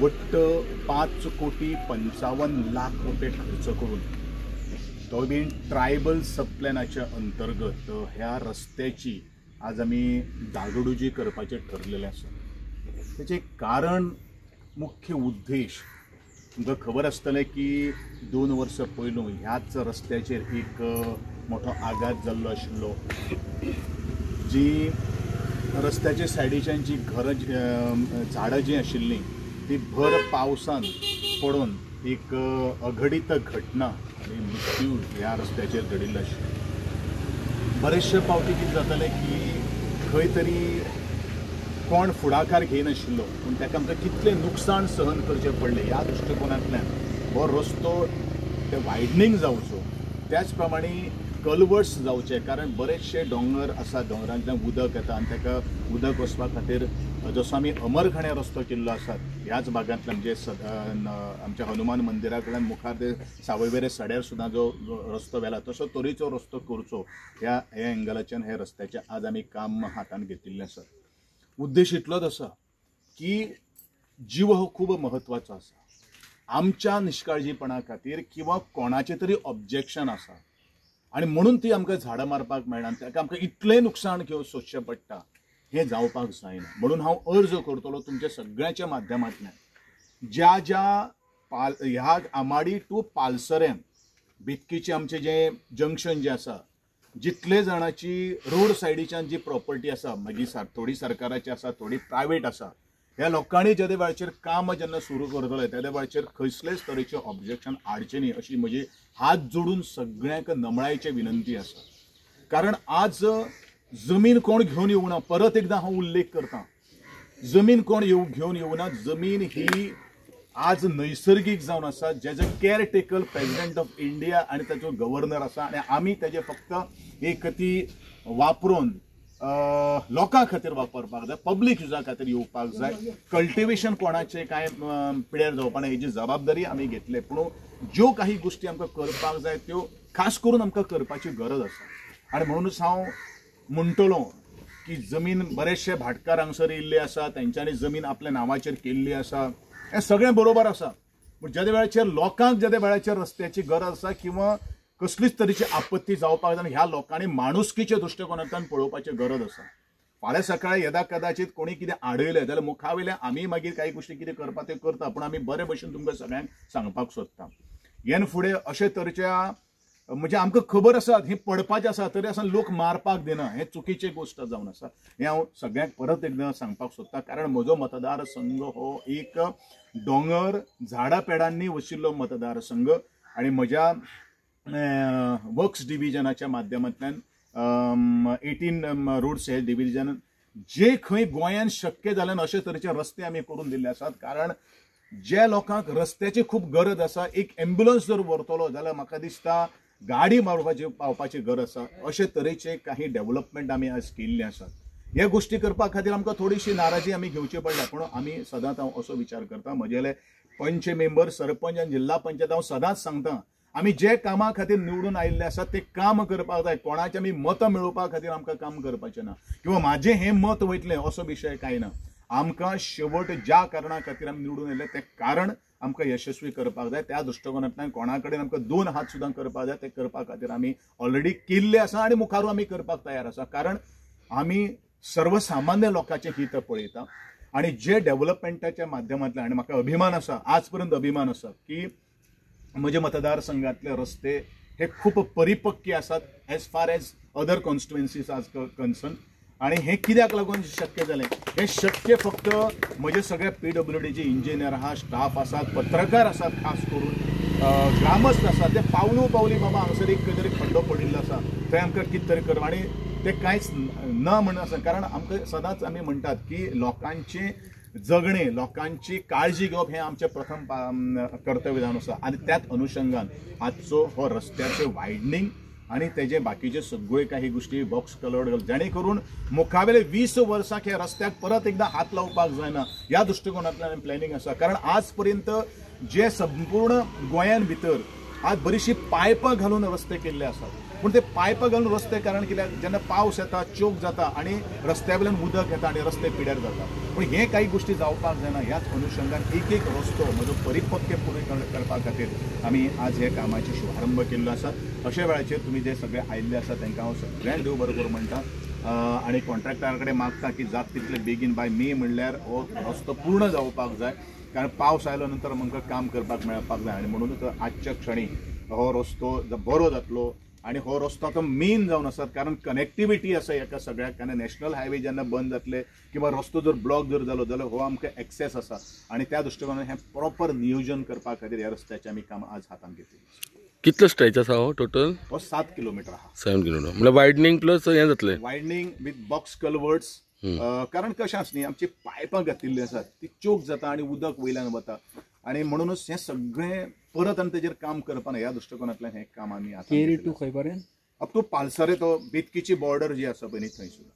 वट्ट 5,55,00,000 रुपये खर्च करून तो बीन ट्रायबल सबप्लॅनाच्या अंतर्गत ह्या रस्त्याची आज आम्ही डागडुजी करपाचे ठरलेले आसा। त्याचे कारण मुख्य उद्देश तुमकां खबर आसतलें की 2 वर्सां पयलू ह्याच रस्त्याचेर एक मोठो आघात जाल्लो आशिल्लो। जी रस्त्याच्या सायडीच्यान जी घरां झाडां जी आशिल्लीं ती भर पावसान पडून एक अघटित घटना आनी मृत्यू ह्या रस्त्याचेर घडिल्लो आशिल्लो। बरेचशे फावटी कितें जातालें की खंय तरी कोण फुडाकार घेयनाशिल्लो पूण ताका आमकां कितलें नुकसाण सहन करचें पडलें ह्या दृश्टिकोनांतल्यान हो रस्तो ते वायडनींग जावचो, त्याच प्रमाणे कल्वर्ट्स जावचे, कारण बरेचशे दोंगर आसा, दोंगरांतल्यान उदक येता आनी ताका उदक वचपा खातीर जसो आमी अमरखाण्या रस्तो केल्लो आसा ह्याच भागांतल्यान म्हणजे आमच्या हनुमान मंदिरा कडल्यान मुखार ते सावयवेरें सड्यार सुद्दां जो रस्तो व्हेला तसो तरेचो रस्तो करचो ह्या एंगलाच्यान हे रस्त्याचें आज आमी काम हातांत घेतिल्लें आसा। उद्देश इतलोच आसा की जीव हो खूब म्हत्वाचो आसा। आमच्या निश्काळजीपणा खातीर किंवा कोणाचें तरी ऑब्जेक्शन आसा आनी म्हणून ती आमकां झाडां मारपाक मेळना, ताका आमकां इतलें नुकसाण घेवन सोंसचें पडटा, हें जावपाक जायना। म्हणून हांव अर्ज करतलो तुमच्या सगळ्यांच्या माध्यमांतल्यान ह्या आमाडी टू पालसरें बितकीचें आमचें जें जंक्शन जें आसा, जितले जाणांची रोड सायडीच्यान जी प्रॉपर्टी आसा, मागीर थोडी सरकाराची आसा, थोडी प्रायवेट आसा, ह्या लोकांनी ज्या वेळाचेर काम जेन्ना सुरू करतले त्या वेळाचेर खंयसलेच तरेचें ऑब्जेक्शन हाडचें न्ही अशी म्हजी हात जोडून सगळ्यांक नमळायची विनंती आसा। कारण आज जमीन कोण घेवन येवना, परत एकदां हांव उल्लेख करता, जमीन कोण घेवन येवना, जमीन ही आज नैसर्गीक जावन आसा, Jeju caretaker president of India आनी ताचो गव्हर्नर आसा आनी आमी तेजे फक्त एक ती वापरून लोकां खातीर वापरपाक जाय, पब्लीक युजा खातीर येवपाक जाय। कल्टिवेशन कोणाचें कांय पिड्यार जावपा ना हेजी जबाबदारी आमी घेतले, पूण ज्यो काही गोश्टी आमकां करपाक जाय त्यो खास करून आमकां करपाची गरज आसा। आनी म्हणूनच हांव म्हणटलो की जमीन बरेचशे भाटकार हांगसर येयल्ले आसा, तेंच्यांनी जमीन आपल्या नांवाचेर केल्ली आसा, हें सगळें बरोबर आसा, पूण ज्या वेळाचेर लोकांक ज्या वेळाचेर रस्त्याची गरज आसा किंवा कसलीच तरेची आपत्ती जावपाक जाय ह्या लोकांनी माणुसकीच्या दृश्टिकोनांतल्यान पळोवपाची गरज आसा। फाल्यां सकाळीं येदा कदाचित कोणी कितें आडयलें जाल्यार मुखावेलें आमी मागीर काही गोश्टी कितें करपा ते करता, पूण आमी बरे भशेन तुमकां सगळ्यांक सांगपाक सोदता। हेन फुडें अशे तरेच्या म्हणजे आमकां खबर आसा ही पडपाचें आसा तरी आसा लोक मारपाक दिना, हें चुकीची गोश्ट जावन आसा। हें हांव सगळ्यांक परत एकदां सांगपाक सोदता, कारण म्हजो मतदारसंघ हो एक दोंगर झाडां पेडांनी वशिल्लो मतदारसंघ आनी म्हज्या वर्क्स डिव्हिजनाच्या माध्यमांतल्यान 18 रोड्स हे डिव्हिजन जे खंय गोंयांत शक्य जाल्यान अशे तरेचे रस्ते आमी करून दिल्ले आसात। कारण ज्या लोकांक रस्त्याची खूब गरज आसा, एक एम्ब्युलन्स जर व्हरतलो जाल्यार म्हाका दिसता गाडी पावपाची गरज आसा, अशे तरेचे काही डेव्हलपमेंट आमी आज केल्ले आसात। ह्या गोश्टी करपा खातीर आमकां थोडीशी नाराजी आमी घेवची पडल्या, पूण आमी सदांच हांव असो विचार करता, म्हजेले पंच मेंबर, सरपंच आनी जिल्हा पंचायत हांव सदांच सांगता आमी जे कामा खातीर निवडून आयिल्ले आसात ते काम करपाक जाय, कोणाचे आमी मत मेळोवपा खातीर आमकां काम करपाचें ना किंवा म्हाजें हें मत वयतलें असो विशय कांय ना। आमकां शेवट ज्या कारणां खातीर आमी निवडून आयिल्ले तें कारण आमकां यशस्वी करपाक जाय, त्या दृश्टिकोनांतल्यान कोणा कडेन आमकां 2 हात सुद्दां करपाक जाय, ते करपा खातीर आमी ऑलरेडी केल्ले आसा आनी मुखारू आमी करपाक तयार आसा। कारण आमी सर्वसामान्य लोकांचें हित पळयता आनी जे डेव्हलपमेंटाच्या माध्यमांतल्यान, आनी म्हाका अभिमान आसा, आज पर्यंत अभिमान आसा की म्हज्या मतदारसंघातले रस्ते हे खूब परिपक्के आसात as far as other constituencies are concern. आनी हें कित्याक लागून शक्य जालें? हें शक्य फक्त म्हजे सगळे PWDचे इंजिनियर आहा, स्टाफ आसात, पत्रकार आसात, खास करून ग्रामस्थ आसात, ते पावली बाबा हांगसर एक तरी खड्डो पडिल्लो आसा, थंय आमकां कितें तरी करप आनी ते कांयच न म्हणून आसा। कारण आमकां सदांच आमी म्हणटात की लोकांचे जगणे, लोकांची काळजी घेवप हें आमचें प्रथम कर्तव्य जावन आसा आनी त्याच अनुशंगान आजचो हो रस्त्याचें वायडनींग आनी तेजे बाकीचे सगळे काही गोष्टी बॉक्स कलर्ड जेणे करून मुखावेले 20 वर्सां ह्या रस्त्याक परत एकदा हात लावपाक जायना ह्या दृश्टिकोनांतल्यान प्लॅनिंग आसा। कारण आज पर्यंत जे संपूर्ण गोंयान भितर आज बरीचशी पायपां घालून रस्ते केल्ले आसात, पूण ते पायप घालून रस्ते कारण कित्याक जेन्ना पावस येता चोक जाता आनी रस्त्या वयल्यान उदक येता आनी रस्ते पिड्यार जाता पूण हे काही गोष्टी जावपाक जायना ह्याच अनुशंगान एक एक रस्तो म्हजो परिपक्व पुरे करपा खातीर आमी आज हे कामाची शुभारंभ केल्लो आसा. अशा वेळाचेर तुमी जे सगळे आयिल्ले आसा तांकां हांव सगळ्यांक देव बरो करूं म्हणटा आनी कॉन्ट्रॅक्टरा कडेन मागता की जाता तितले बेगीन बाय मे म्हणल्यार हो रस्तो पूर्ण जावपाक जाय कारण पावस आयलो नंतर आमकां काम करपाक मेळपाक जाय आनी म्हणूनच आजच्या क्षणी हो रस्तो बरो जातलो आणि हो रस्तो आता मेन जावन आसा कारण कनेक्टिविटी आसा एका सगळ्याक कारण नॅशनल हायवे जेन्ना बंद जातले किंवा रस्तो जर ब्लॉक जर जालो जाल्यार हो आमकां एक्सेस आसा आणि त्या दृश्टिकोनान हें प्रॉपर नियोजन करपा खातीर ह्या रस्त्याचें आमी काम आज हातान घेतलें. कितलो स्ट्रेच आसा हो टोटल? हो 7 किलोमीटर आहा. 7 किलोमीटर म्हणजे वायडनिंग प्लस हें जातलें वायडनिंग विथ बॉक्स कल्वर्ट्स कारण कशें आसा न्ही आमची पायपां घातिल्ली आसात ती चोक जाता आनी उदक वयल्यान वता आणि म्हणूनच हें सगळें परत आनी तेजेर काम करपाना ह्या दृश्टिकोनांतल्यान हें काम आमी केरी टू खंय पर्यंत अप टू पालसरे तो बेतकीची बॉर्डर जी आसा पळय न्ही थंय सुद्दां